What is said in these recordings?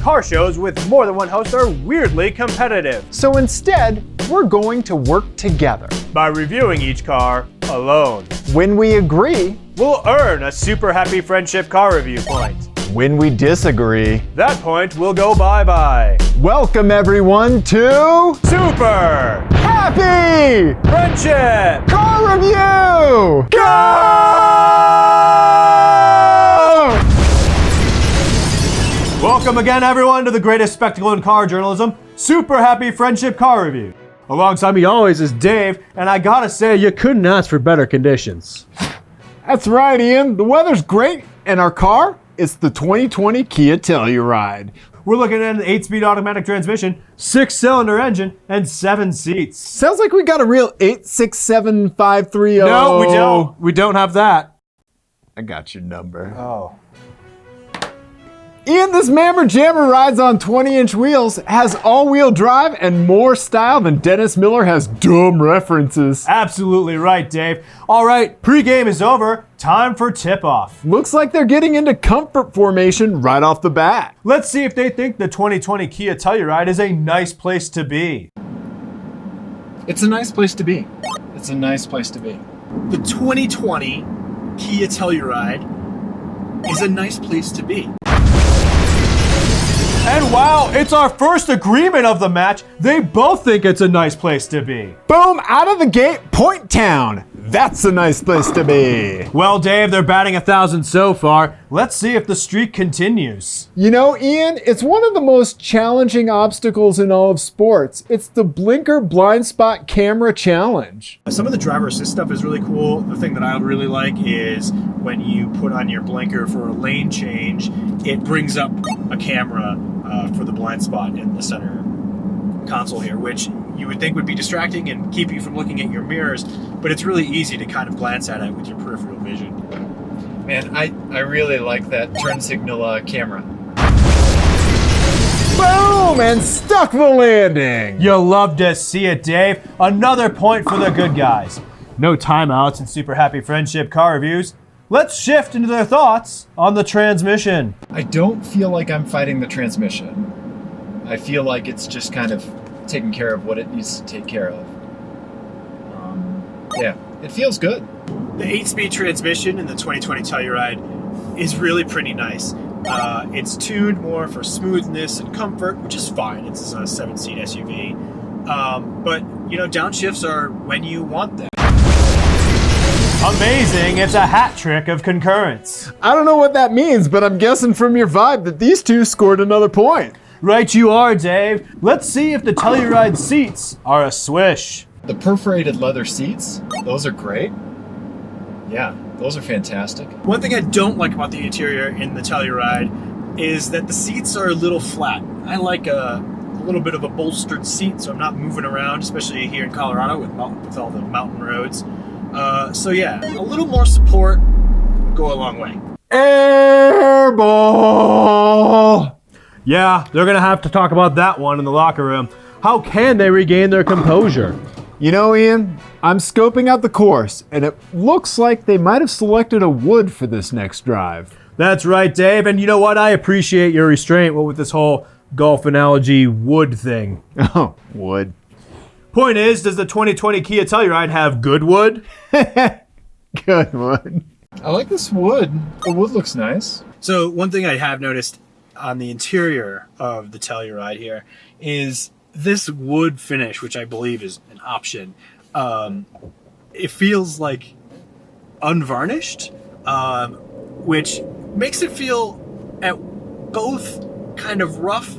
car shows with more than one host are weirdly competitive. So instead, we're going to work together. By reviewing each car alone. When we agree, We'll earn a super happy friendship car review point. when we disagree. That point will go bye-bye. Welcome everyone to Super Happy Friendship Car Review! Go! Welcome again, everyone, to the greatest spectacle in car journalism, Super Happy Friendship Car Review. Alongside me always is Dave, and I gotta say, you couldn't ask for better conditions. That's right, Ian. The weather's great, and our car, it's the 2020 Kia Telluride. We're looking at an 8-speed automatic transmission, 6-cylinder engine, and 7 seats. Sounds like we got a real 867530. No, we don't. We don't have that. I got your number. Oh. Ian, this Mammer Jammer rides on 20-inch wheels, has all-wheel drive, and more style than Dennis Miller has dumb references. Absolutely right, Dave. All right, pregame is over. Time for tip-off. Looks like they're getting into comfort formation right off the bat. Let's see if they think the 2020 Kia Telluride is a nice place to be. It's a nice place to be. It's a nice place to be. The 2020 Kia Telluride is a nice place to be. And wow, it's our first agreement of the match. They both think it's a nice place to be. Boom, out of the gate, Point Town. That's a nice place to be. Well, Dave, they're batting 1,000 so far. Let's see if the streak continues. You know, Ian, it's one of the most challenging obstacles in all of sports. It's the blinker blind spot camera challenge. Some of the driver assist stuff is really cool. The thing that I really like is when you put on your blinker for a lane change, it brings up a camera for the blind spot in the center console here, which you would think would be distracting and keep you from looking at your mirrors, but it's really easy to kind of glance at it with your peripheral vision. Man, I really like that turn signal camera. Boom, and stuck the landing. You'll love to see it, Dave. Another point for the good guys. No timeouts and super happy friendship car reviews. Let's shift into their thoughts on the transmission. I don't feel like I'm fighting the transmission. I feel like it's just kind of taking care of what it needs to take care of. Yeah, it feels good. The 8-speed transmission in the 2020 Telluride is really pretty nice. It's tuned more for smoothness and comfort, which is fine. It's a 7-seat SUV. But, you know, downshifts are when you want them. Amazing, it's a hat trick of concurrence. I don't know what that means, but I'm guessing from your vibe that these two scored another point. Right you are, Dave. Let's see if the Telluride seats are a swish. The perforated leather seats, those are great. Yeah, those are fantastic. One thing I don't like about the interior in the Telluride is that the seats are a little flat. I like a little bit of a bolstered seat, so I'm not moving around, especially here in Colorado with all the mountain roads. So yeah, a little more support would go a long way. Airball! Yeah, they're gonna have to talk about that one in the locker room. How can they regain their composure? You know, Ian, I'm scoping out the course, and it looks like they might have selected a wood for this next drive. That's right, Dave, and you know what? I appreciate your restraint with this whole golf analogy wood thing. Oh, wood. Point is, does the 2020 Kia Telluride have good wood? Good wood. I like this wood. The wood looks nice. So one thing I have noticed on the interior of the Telluride here is this wood finish, which I believe is an option. It feels like unvarnished, which makes it feel at both kind of rough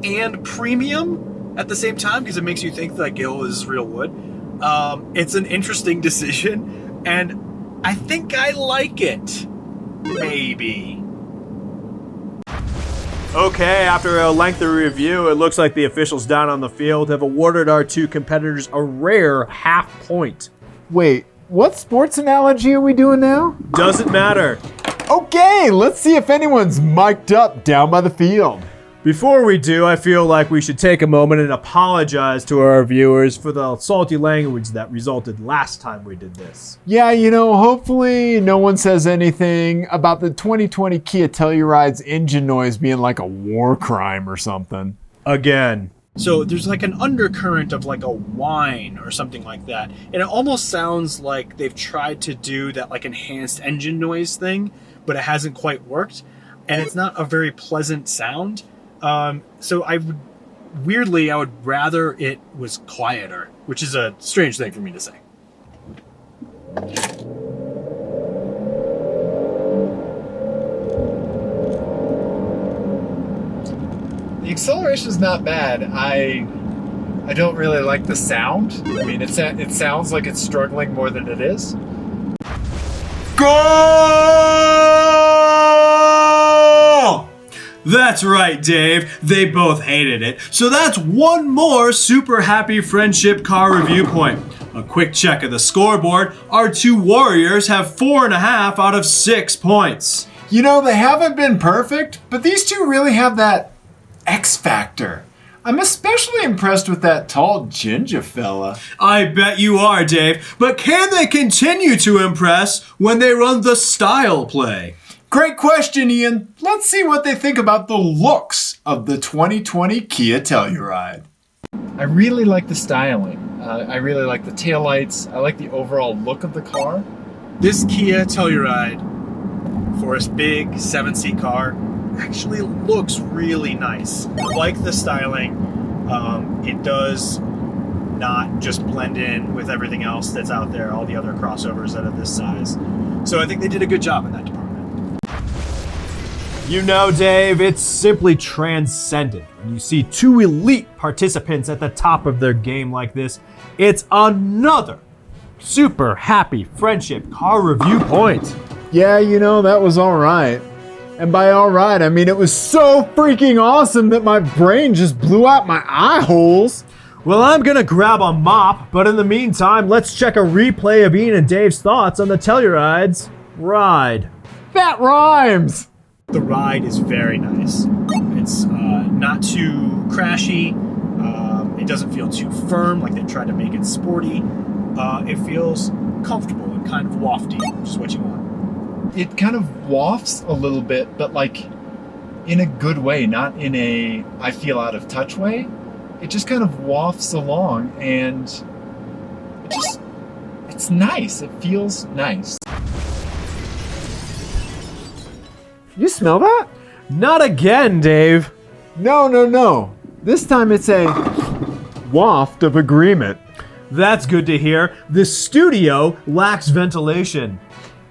and premium at the same time, because it makes you think like it is real wood. It's an interesting decision, and I think I like it. Maybe. Okay, after a lengthy review, it looks like the officials down on the field have awarded our two competitors a rare half point. Wait, what sports analogy are we doing now? Doesn't matter. Okay, let's see if anyone's mic'd up down by the field. Before we do, I feel like we should take a moment and apologize to our viewers for the salty language that resulted last time we did this. Yeah, hopefully no one says anything about the 2020 Kia Telluride's engine noise being like a war crime or something. Again. So there's like an undercurrent of like a whine or something like that. And it almost sounds like they've tried to do that like enhanced engine noise thing, but it hasn't quite worked. And it's not a very pleasant sound. So I would rather it was quieter, which is a strange thing for me to say. The acceleration is not bad. I don't really like the sound. I mean, it sounds like it's struggling more than it is. Goal! That's right, Dave. They both hated it. So that's one more super happy friendship car review point. A quick check of the scoreboard. Our two warriors have 4.5 out of 6 points. They haven't been perfect, but these two really have that X factor. I'm especially impressed with that tall ginger fella. I bet you are, Dave. But can they continue to impress when they run the style play? Great question, Ian. Let's see what they think about the looks of the 2020 Kia Telluride. I really like the styling. I really like the taillights. I like the overall look of the car. This Kia Telluride, for a big 7-seat car, actually looks really nice. I like the styling. It does not just blend in with everything else that's out there, all the other crossovers that are this size. So I think they did a good job in that department. Dave, it's simply transcendent. When you see two elite participants at the top of their game like this, it's another super happy friendship car review point. Yeah, that was all right. And by all right, I mean it was so freaking awesome that my brain just blew out my eye holes. Well, I'm gonna grab a mop, but in the meantime, let's check a replay of Ian and Dave's thoughts on the Telluride's ride. That rhymes! The ride is very nice. It's not too crashy. It doesn't feel too firm, like they tried to make it sporty. It feels comfortable and kind of wafty, which is what you want. It kind of wafts a little bit, but like in a good way, not in a I feel out of touch way. It just kind of wafts along, and it's nice. It feels nice. You smell that? Not again, Dave. No. This time it's a waft of agreement. That's good to hear. The studio lacks ventilation.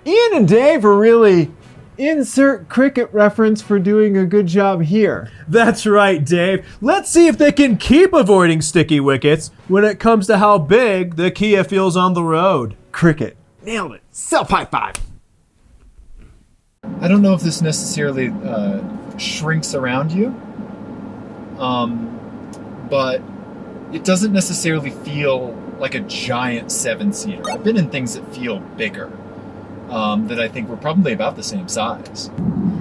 Ian and Dave are really insert cricket reference for doing a good job here. That's right, Dave. Let's see if they can keep avoiding sticky wickets when it comes to how big the Kia feels on the road. Cricket. Nailed it. Self-high five. I don't know if this necessarily shrinks around you, but it doesn't necessarily feel like a giant 7-seater. I've been in things that feel bigger, that I think were probably about the same size.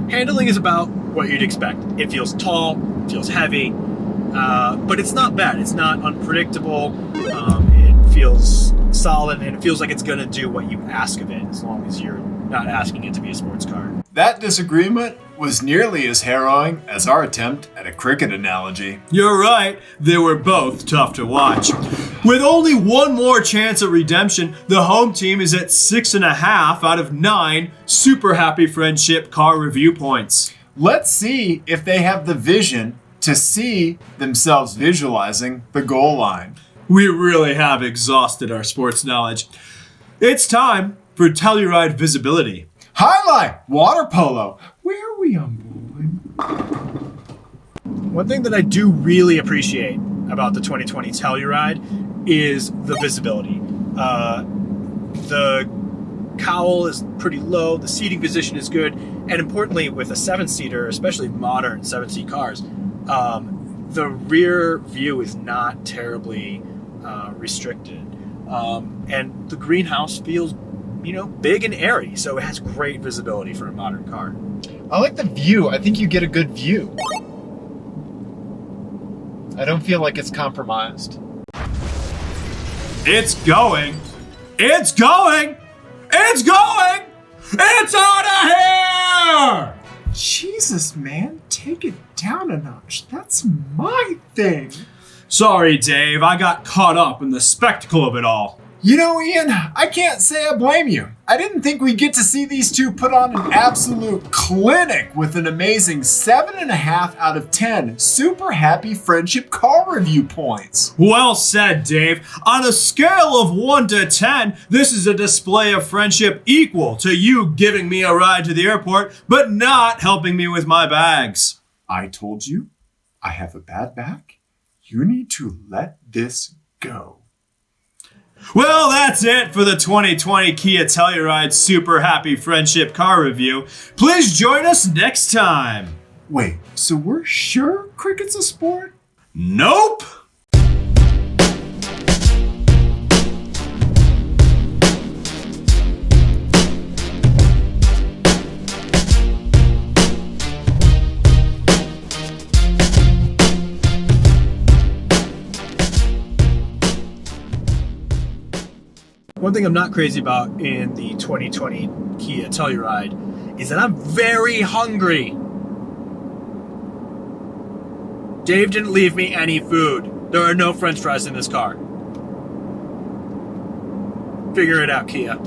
Handling is about what you'd expect. It feels tall, feels heavy, but it's not bad. It's not unpredictable. It feels solid, and it feels like it's going to do what you ask of it, as long as you're not asking it to be a sports car. That disagreement was nearly as harrowing as our attempt at a cricket analogy. You're right, they were both tough to watch. With only one more chance at redemption, the home team is at 6.5 out of 9 super happy friendship car review points. Let's see if they have the vision to see themselves visualizing the goal line. We really have exhausted our sports knowledge. It's time for Telluride visibility. Highlight water polo. Where are we on bowling? One thing that I do really appreciate about the 2020 Telluride is the visibility. The cowl is pretty low, the seating position is good, and importantly, with a 7-seater, especially modern 7-seat cars, the rear view is not terribly restricted. And the greenhouse feels big and airy, so it has great visibility for a modern car. I like the view. I think you get a good view. I don't feel like it's compromised. It's going. It's going. It's going. It's out of here! Jesus, man, take it down a notch. That's my thing. Sorry, Dave. I got caught up in the spectacle of it all. You know, Ian, I can't say I blame you. I didn't think we'd get to see these two put on an absolute clinic with an amazing 7.5 out of 10 super happy friendship car review points. Well said, Dave. On a scale of 1 to 10, this is a display of friendship equal to you giving me a ride to the airport, but not helping me with my bags. I told you, I have a bad back. You need to let this go. Well, that's it for the 2020 Kia Telluride Super Happy Friendship Car Review. Please join us next time. Wait, so we're sure cricket's a sport? Nope. One thing I'm not crazy about in the 2020 Kia Telluride is that I'm very hungry. Dave didn't leave me any food. There are no French fries in this car. Figure it out, Kia.